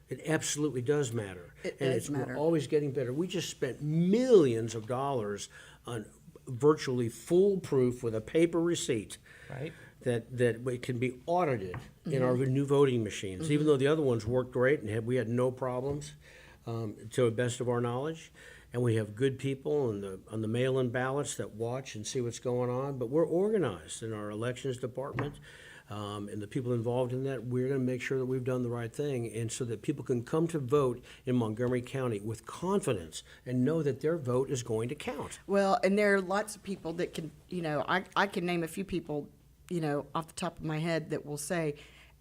It absolutely does matter. It and does matter. We're always getting better. We just spent millions of dollars on virtually foolproof with a paper receipt Right. that it can be audited in our new voting machines, even though the other ones worked great and we had no problems, to the best of our knowledge. And we have good people on the mail-in ballots that watch and see what's going on. But we're organized in our elections department, and the people involved in that. We're going to make sure that we've done the right thing, and so that people can come to vote in Montgomery County with confidence and know that their vote is going to count. Well, and there are lots of people that can, I can name a few people, off the top of my head that will say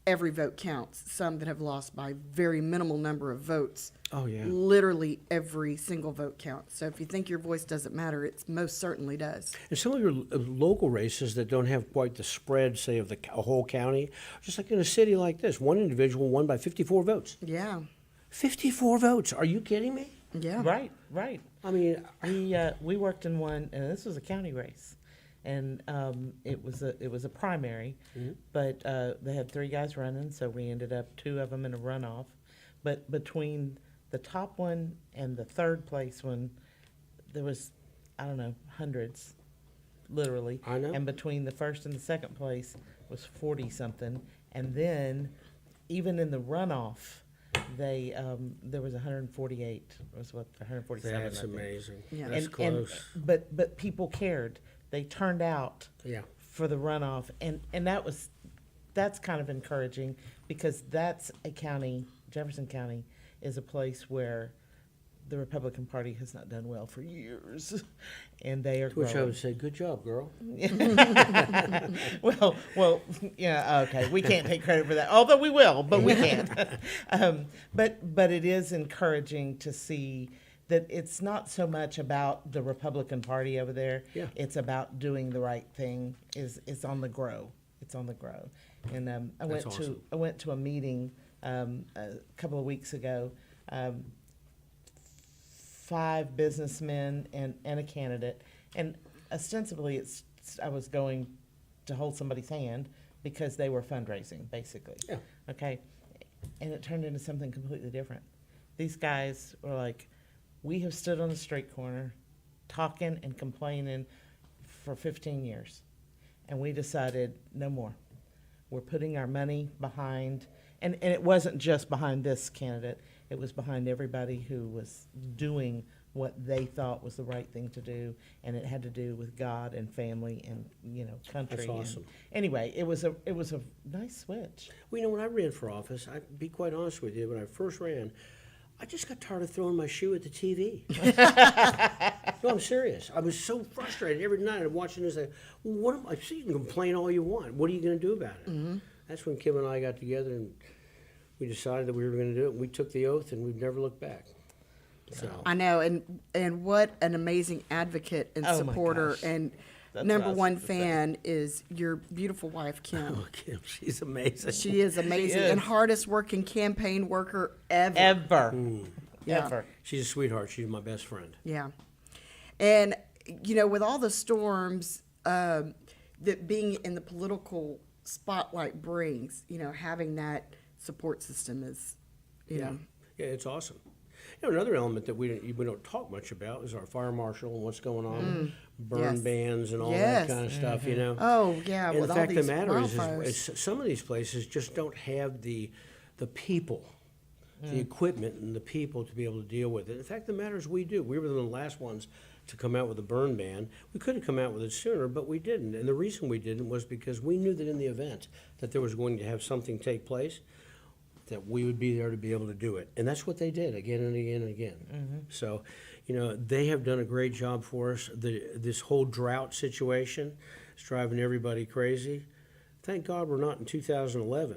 every vote counts. Some that have lost by very minimal number of votes. Oh, yeah. Literally every single vote counts. So if you think your voice doesn't matter, it most certainly does. And some of your local races that don't have quite the spread, say, of a whole county, just like in a city like this, one individual won by 54 votes. Yeah. 54 votes. Are you kidding me? Yeah. Right. Right. I mean, We worked in one, and this was a county race, and it was a primary, but they had 3 guys running, so we ended up 2 of them in a runoff. But between the top one and the third place one, there was, I don't know, hundreds, literally. I know. And between the first and the second place was 40-something, and then even in the runoff, there was 148. Was what 147? that's I think. amazing. Yeah. That's close. But people cared. They turned out Yeah. for the runoff, and that's kind of encouraging, because that's a county. Jefferson County is a place where the Republican Party has not done well for years, and they are To which I growing. would say, good job, girl. Well, yeah, okay. We can't take credit for that, although we will, but we can't. But it is encouraging to see that it's not so much about the Republican Party over there. Yeah. It's about doing the right thing. It's on the grow. It's on the grow. And I went to a meeting a couple of weeks ago. 5 businessmen and a candidate, and ostensibly I was going to hold somebody's hand because they were fundraising, basically. Yeah. Okay, and it turned into something completely different. These guys were like, we have stood on the street corner talking and complaining for 15 years, and we decided no more. We're putting our money behind, and it wasn't just behind this candidate, it was behind everybody who was doing what they thought was the right thing to do, and it had to do with God and family and, country. That's awesome. And anyway, it was a nice switch. Well, when I ran for office, I'd be quite honest with you, when I first ran, I just got tired of throwing my shoe at the TV. No, I'm serious. I was so frustrated every night. I'm watching this. I see you can complain all you want. What are you going to do about it? Mm-hmm. That's when Kim and I got together and we decided that we were going to do it. We took the oath and we've never looked back. So I know, and what an amazing advocate and Oh, my supporter gosh. and That's number what I was one gonna say. fan is your beautiful wife, Kim. oh, Kim, she's amazing. She is amazing is. and hardest working campaign worker ever. Ever. Yeah. Ever. She's a sweetheart. She's my best friend. Yeah. And, with all the storms that being in the political spotlight brings, having that support system is, Yeah, it's awesome. Another element that we don't talk much about is our fire marshal and what's going on, burn Yes. bans and all Yes. that kind of stuff. Oh, yeah, And with the all fact of the these matter wildfires. is some of these places just don't have the people, the equipment, and the people to be able to deal with it. The fact of the matter is, we do. We were the last ones to come out with a burn ban. We could have come out with it sooner, but we didn't. And the reason we didn't was because we knew that in the event that there was going to have something take place, that we would be there to be able to do it. And that's what they did again and again and again. So, they have done a great job for us. This whole drought situation is driving everybody crazy. Thank God we're not in 2011.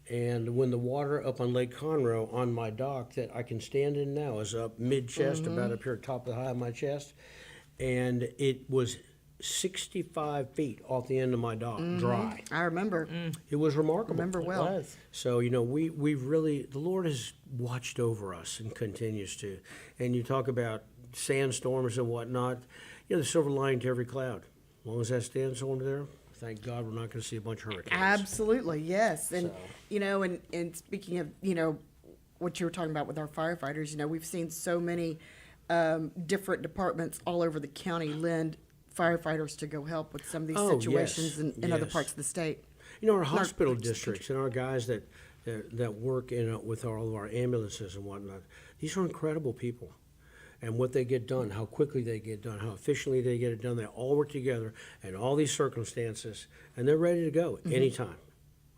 And when the water up on Lake Conroe on my dock that I can stand in now is up mid-chest, about up here top of the high of my chest, and it was 65 feet off the end of my dock, dry. I remember. It was remarkable. Remember well. It was. So, we've really, the Lord has watched over us and continues to. And you talk about sandstorms and whatnot, the silver lining to every cloud. As long as that sandstorm there, thank God we're not going to see a bunch of hurricanes. Absolutely, yes. And, So. and speaking of, what you were talking about with our firefighters, we've seen so many different departments all over the county lend firefighters to go help with some of these Oh, situations yes, in other yes. parts of the state. Our hospital districts and our guys that work with all of our ambulances and whatnot, these are incredible people. And what they get done, how quickly they get done, how efficiently they get it done, they all work together in all these circumstances, and they're ready to go anytime.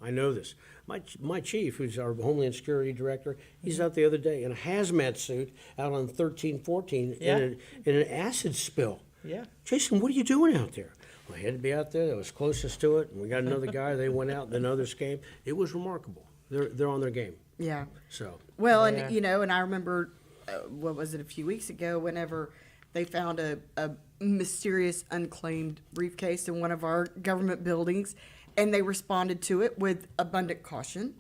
I know this. My chief, who's our Homeland Security Director, he's out the other day in a hazmat suit out on 1314 in an acid spill. Yeah. Jason, what are you doing out there? Well, I had to be out there. That was closest to it. And we got another guy. They went out. Then others came. It was remarkable. They're on their game. Yeah. So Well, Yeah. and, and I remember, what was it, a few weeks ago, whenever they found a mysterious unclaimed briefcase in one of our government buildings, and they responded to it with abundant caution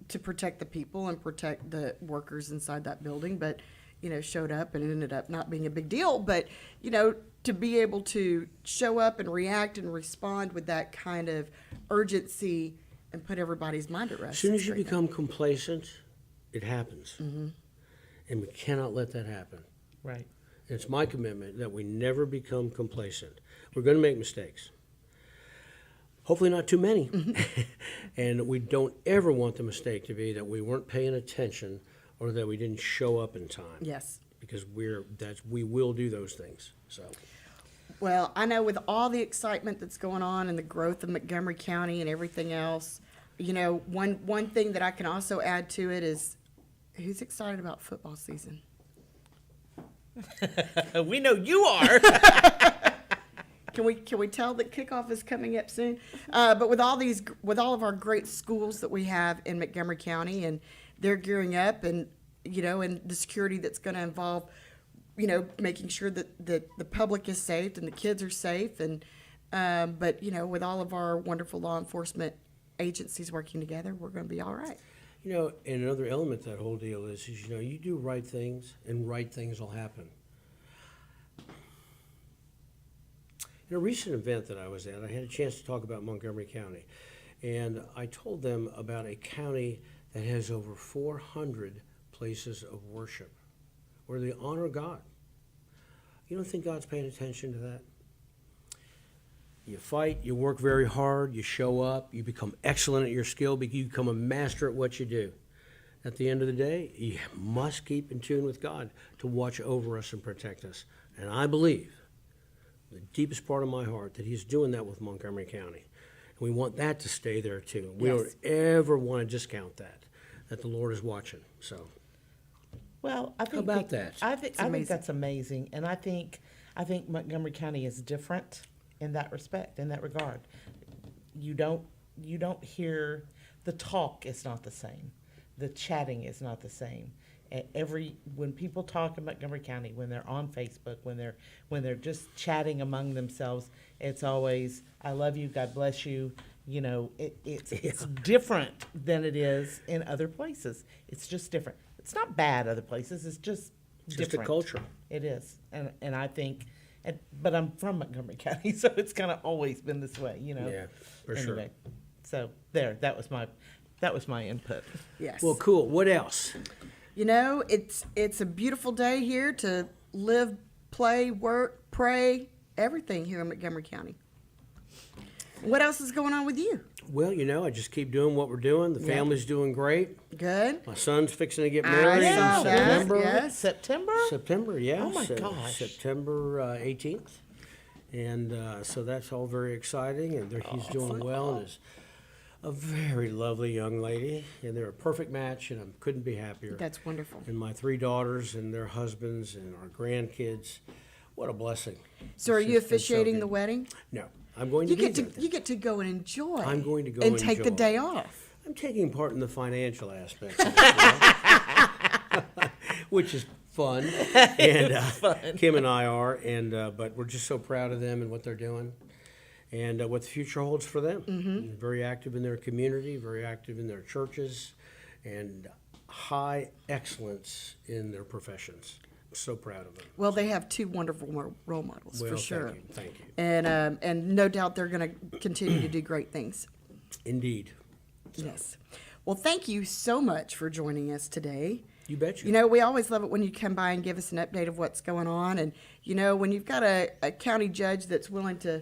to protect the people and protect the workers inside that building, but, showed up and it ended up not being a big deal. But, to be able to show up and react and respond with that kind of urgency and put everybody's mind at rest. as soon is as you great. become complacent, it happens. And we cannot let that happen. Right. It's my commitment that we never become complacent. We're going to make mistakes. Hopefully not too many. And we don't ever want the mistake to be that we weren't paying attention or that we didn't show up in time. Yes. Because we will do those things. So Well, I know with all the excitement that's going on and the growth of Montgomery County and everything else, one thing that I can also add to it is, who's excited about football season? We know you are. Can we tell that kickoff is coming up soon? But with all of our great schools that we have in Montgomery County, and they're gearing up, and and the security that's going to involve, making sure that the public is safe and the kids are safe, and but with all of our wonderful law enforcement agencies working together, we're going to be all right. and another element to that whole deal is you do right things and right things will happen. In a recent event that I was at, I had a chance to talk about Montgomery County, and I told them about a county that has over 400 places of worship where they honor God. You don't think God's paying attention to that? You fight, you work very hard, you show up, you become excellent at your skill, you become a master at what you do. At the end of the day, you must keep in tune with God to watch over us and protect us. And I believe, the deepest part of my heart, that He's doing that with Montgomery County. And we want that to stay there too. We Yes. don't ever want to discount that the Lord is watching. So, Well, I think about that? I think amazing. that's amazing, and I think Montgomery County is different in that respect, in that regard. You don't hear the talk is not the same, the chatting is not the same, When people talk in Montgomery County, when they're on Facebook, when they're just chatting among themselves, it's always, I love you, God bless you. You know, it's different than it is in other places. It's just different. It's not bad other places. It's just different. Just a culture. It is, and I think, but I'm from Montgomery County, so it's kind of always been this way. You know. Yeah, for sure. So that was my input. Yes. Well, cool. What else? You know, it's a beautiful day here to live, play, work, pray, everything here in Montgomery County. What else is going on with you? Well, you know, I just keep doing what we're doing. The family's doing great. Good. My son's fixing to get married in saw that. September. Yes. September? Yeah. Oh my gosh. September 18th. And so that's all very exciting. And he's doing well. And is a very lovely young lady. And they're a perfect match. And I couldn't be happier. That's wonderful. And my 3 daughters and their husbands and our grandkids. What a blessing. So are It's you just been so officiating good. the wedding? No. I'm going to You be get there. to you get to go and enjoy. I'm going to go and take the enjoy. day off. I'm taking part in the financial aspect of it, which is fun. And Kim and I are, and but we're just so proud of them and what they're doing, and what the future holds for them. Mm-hmm. Very active in their community, very active in their churches, and high excellence in their professions. I'm so proud of them. Well, they have 2 wonderful role models Well, for sure. Thank you. And no doubt they're going to continue to do great things. Indeed. Yes. Well, thank you so much for joining us today. You bet you. You know, we always love it when you come by and give us an update of what's going on. And, you know, when you've got a county judge that's willing to,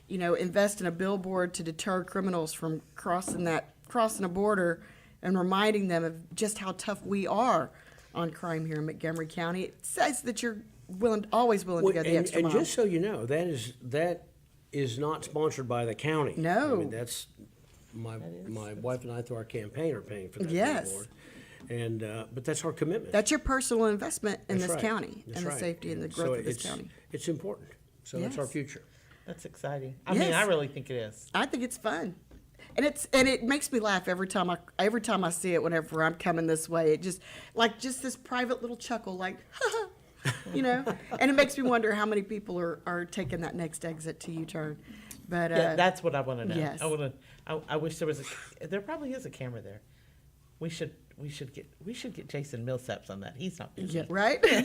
you know, invest in a billboard to deter criminals from crossing a border and reminding them of just how tough we are on crime here in Montgomery County, it says that you're always willing to go the extra mile. And just so you know, that is not sponsored by the county. No. I mean, that's my wife and I through our campaign are paying for that Yes. billboard. And but that's our commitment. That's your personal investment in That's this right. county That's and the right. safety and the So growth of this it's- county. It's important. So it's our Yes. future. That's exciting. I mean, I really think it is. I think it's fun. And it makes me laugh every time I see it. Whenever I'm coming this way, it just this private little chuckle, like, you know. And it makes me wonder how many people are taking that next exit to U-turn. But Yeah, that's what I want to know. yes. I wish there was there probably is a camera there. We should get Jason Millsaps on that. He's not busy. yeah, right? Yeah,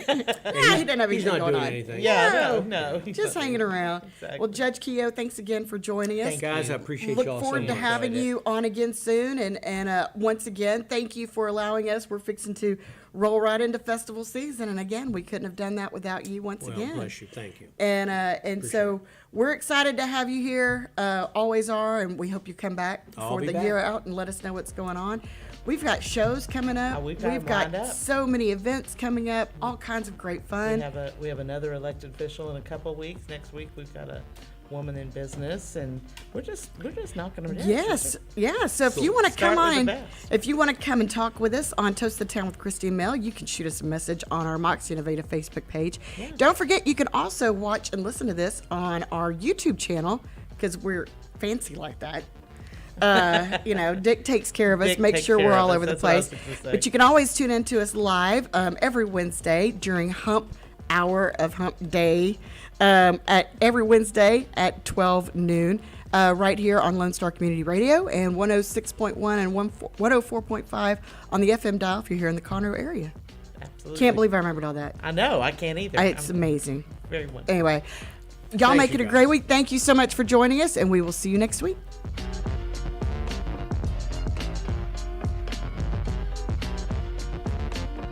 he doesn't have He's anything not going doing on. anything. Yeah, no. he's Just not hanging busy. around. Exactly. Well, Judge Keough, thanks again for joining us. Guys, I appreciate Look y'all forward so to much. having you on again soon. And once again, thank you for allowing us. We're fixing to roll right into festival season. And again, we couldn't have done that without you once Well, again. bless you. Thank you. And so we're excited to have you here, always are, and we hope you come back I'll before be the back. year out and let us know what's going on. We've got shows coming up. We've got 'em lined up. so many events coming up, all kinds of great fun. We have another elected official in a couple of weeks. Next week we've got a woman in business, and we're just knocking them down. Yes, yeah. So if you want to Start come with the on, best. if you want to come and talk with us on Toast the Town with Christy and Mel, you can shoot us a message on our 𝗫𝗀𝗄𝗃 Facebook page. Yeah. Don't forget, you can also watch and listen to this on our YouTube channel because we're fancy like that. You know, Dick takes care of us, Dick makes takes sure care we're of all us. over the That's what I was place. gonna say. But you can always tune in to us live every Wednesday during Hump Hour of Hump Day, at every Wednesday at 12 noon, right here on Lone Star Community Radio and 106.1 and 104.5 on the FM dial if you're here in the Conroe area. Absolutely. Can't believe I remembered all that. I know. I can't either. It's I'm amazing. very wonderful. Anyway, y'all Thank make you, it a guys. great week. Thank you so much for joining us, and we will see you next week.